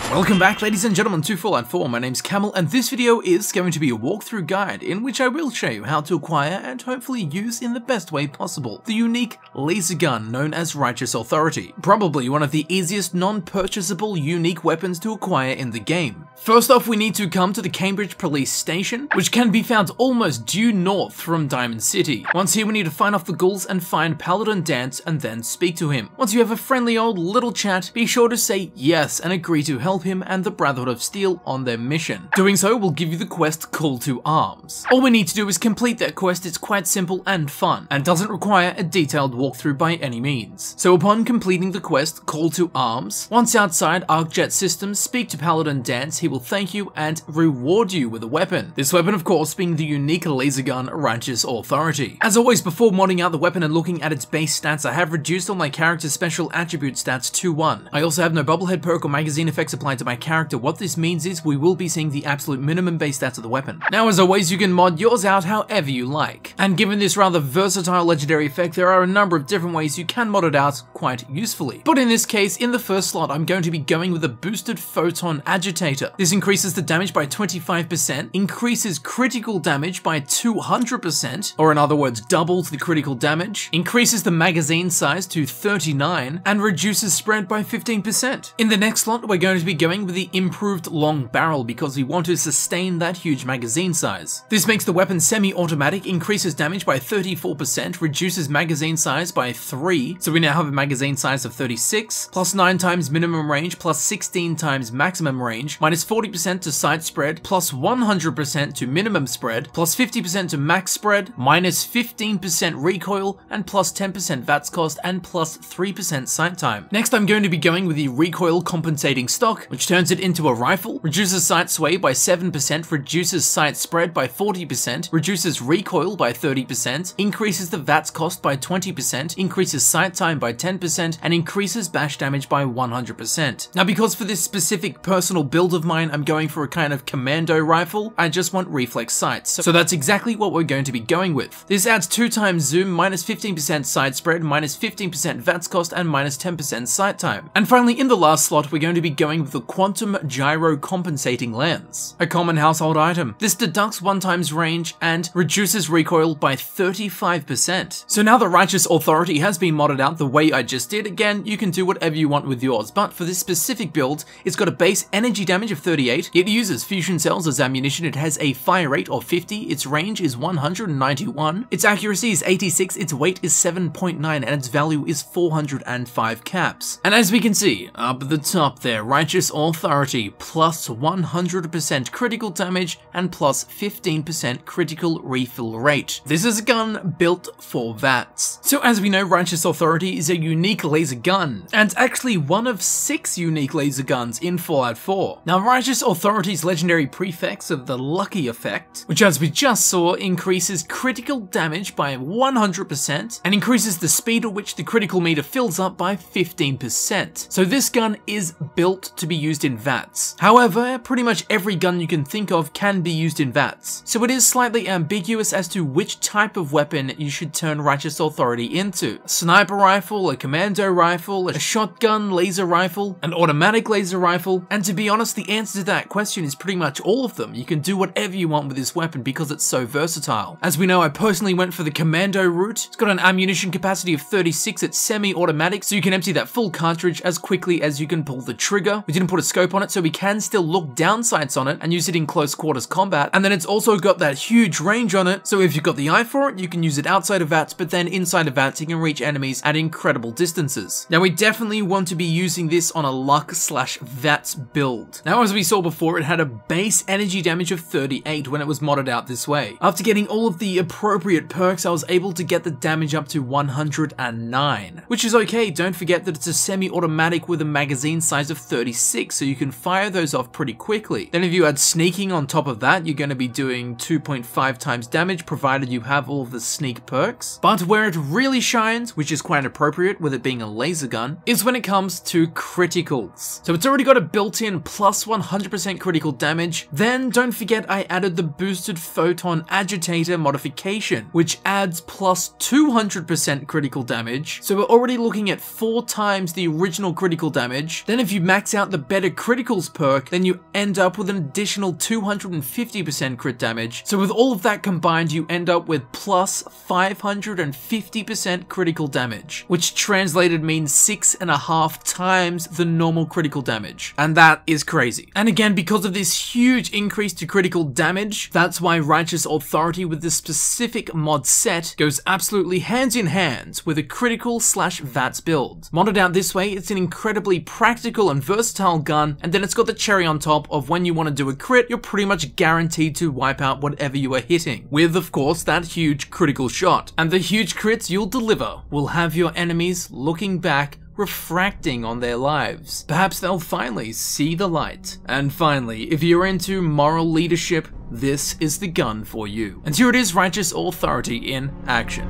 Welcome back, ladies and gentlemen, to Fallout 4. My name's Camel, and this video is going to be a walkthrough guide in which I will show you how to acquire and hopefully use in the best way possible the unique laser gun known as Righteous Authority. Probably one of the easiest non-purchasable unique weapons to acquire in the game. First off, we need to come to the Cambridge Police Station, which can be found almost due north from Diamond City. Once here, we need to find off the ghouls and find Paladin Dance and then speak to him. Once you have a friendly old little chat, be sure to say yes and agree to help him and the Brotherhood of Steel on their mission. Doing so will give you the quest Call to Arms. All we need to do is complete that quest. It's quite simple and fun, and doesn't require a detailed walkthrough by any means. So upon completing the quest Call to Arms, once outside ArcJet Systems, speak to Paladin Dance. He will thank you and reward you with a weapon. This weapon, of course, being the unique laser gun Righteous Authority. As always, before modding out the weapon and looking at its base stats, I have reduced all my character's special attribute stats to 1. I also have no bubblehead perk or magazine effects applied to my character. What this means is we will be seeing the absolute minimum base stats of the weapon. Now, as always, you can mod yours out however you like. And given this rather versatile legendary effect, there are a number of different ways you can mod it out quite usefully. But in this case, in the first slot, I'm going to be going with a boosted photon agitator. This increases the damage by 25%, increases critical damage by 200%, or in other words, doubles the critical damage, increases the magazine size to 39, and reduces spread by 15%. In the next slot, we're going to be going with the improved long barrel because we want to sustain that huge magazine size. This makes the weapon semi-automatic, increases damage by 34%, reduces magazine size by 3, so we now have a magazine size of 36, plus 9 times minimum range, plus 16 times maximum range, minus 40% to sight spread, plus 100% to minimum spread, plus 50% to max spread, minus 15% recoil, and plus 10% VATS cost, and plus 3% sight time. Next, I'm going to be going with the Recoil Compensating stock, which turns it into a rifle, reduces sight sway by 7%, reduces sight spread by 40%, reduces recoil by 30%, increases the VATS cost by 20%, increases sight time by 10%, and increases bash damage by 100%. Now, because for this specific personal build of mine, I'm going for a kind of commando rifle, I just want reflex sights. So that's exactly what we're going to be going with. This adds 2 times zoom, minus 15% sight spread, minus 15% VATS cost, and minus 10% sight time. And finally, in the last slot, we're going to be going with the Quantum Gyro Compensating lens, a common household item. This deducts 1 times range and reduces recoil by 35%. So now that Righteous Authority has been modded out the way I just did, again, you can do whatever you want with yours, but for this specific build, it's got a base energy damage of 38, it uses fusion cells as ammunition, it has a fire rate of 50, its range is 191, its accuracy is 86, its weight is 7.9, and its value is 405 caps. And as we can see, up at the top there, Righteous Authority, plus 100% critical damage and plus 15% critical refill rate. This is a gun built for VATS. So as we know, Righteous Authority is a unique laser gun, and actually one of 6 unique laser guns in Fallout 4. Now, Righteous Authority's legendary prefix of the Lucky effect, which as we just saw, increases critical damage by 100% and increases the speed at which the critical meter fills up by 15%. So this gun is built to be used in VATS. However, pretty much every gun you can think of can be used in VATS. So it is slightly ambiguous as to which type of weapon you should turn Righteous Authority into. A sniper rifle, a commando rifle, a shotgun laser rifle, an automatic laser rifle, and to be honest, the answer to that question is pretty much all of them. You can do whatever you want with this weapon because it's so versatile. As we know, I personally went for the commando route. It's got an ammunition capacity of 36, it's semi-automatic, so you can empty that full cartridge as quickly as you can pull the trigger. We didn't put a scope on it, so we can still look down sights on it and use it in close quarters combat. And then it's also got that huge range on it, so if you've got the eye for it, you can use it outside of VATS, but then inside of VATS, you can reach enemies at incredible distances. Now, we definitely want to be using this on a luck/VATS build. Now, as we saw before, it had a base energy damage of 38 when it was modded out this way. After getting all of the appropriate perks, I was able to get the damage up to 109, which is okay. Don't forget that it's a semi-automatic with a magazine size of 36, so you can fire those off pretty quickly. Then if you add sneaking on top of that, you're going to be doing 2.5 times damage, provided you have all of the sneak perks. But where it really shines, which is quite appropriate with it being a laser gun, is when it comes to criticals. So it's already got a built-in plus 100 100% critical damage. Then don't forget I added the boosted photon agitator modification, which adds plus 200% critical damage. So we're already looking at 4 times the original critical damage. Then if you max out the better criticals perk, then you end up with an additional 250% crit damage. So with all of that combined, you end up with plus 550% critical damage, which translated means 6.5 times the normal critical damage. And that is crazy. And again, because of this huge increase to critical damage, that's why Righteous Authority with this specific mod set goes absolutely hands in hand with a critical / VATS build. Modded out this way, it's an incredibly practical and versatile gun, and then it's got the cherry on top of when you want to do a crit, you're pretty much guaranteed to wipe out whatever you are hitting, with of course that huge critical shot. And the huge crits you'll deliver will have your enemies looking back, refracting on their lives. Perhaps they'll finally see the light. And finally, if you're into moral leadership, this is the gun for you. And here it is, Righteous Authority in action.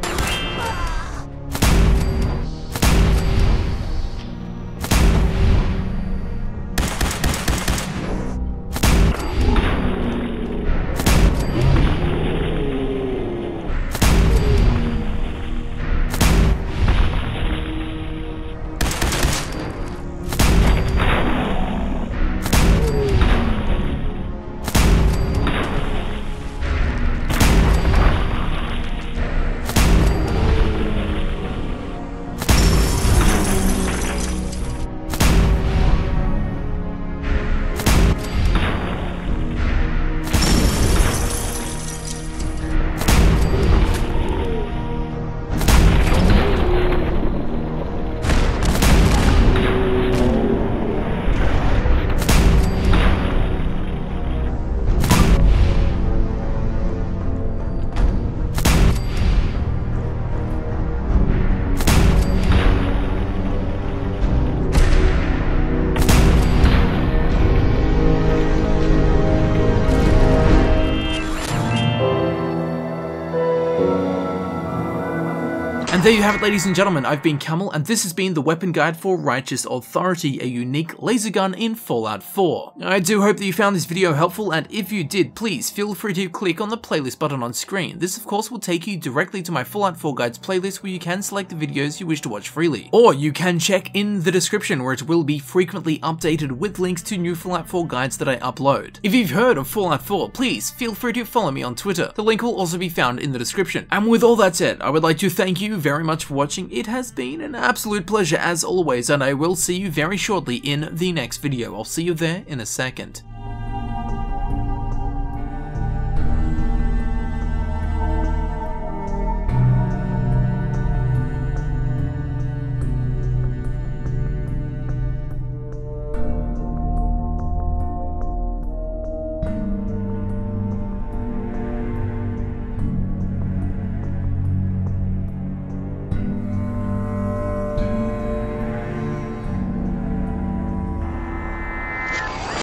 And there you have it, ladies and gentlemen, I've been Camel, and this has been the weapon guide for Righteous Authority, a unique laser gun in Fallout 4. I do hope that you found this video helpful, and if you did, please feel free to click on the playlist button on screen. This of course will take you directly to my Fallout 4 guides playlist, where you can select the videos you wish to watch freely. Or you can check in the description, where it will be frequently updated with links to new Fallout 4 guides that I upload. If you've heard of Fallout 4, please feel free to follow me on Twitter. The link will also be found in the description. And with all that said, I would like to thank you very much for watching. It has been an absolute pleasure as always, and I will see you very shortly in the next video. I'll see you there in a second.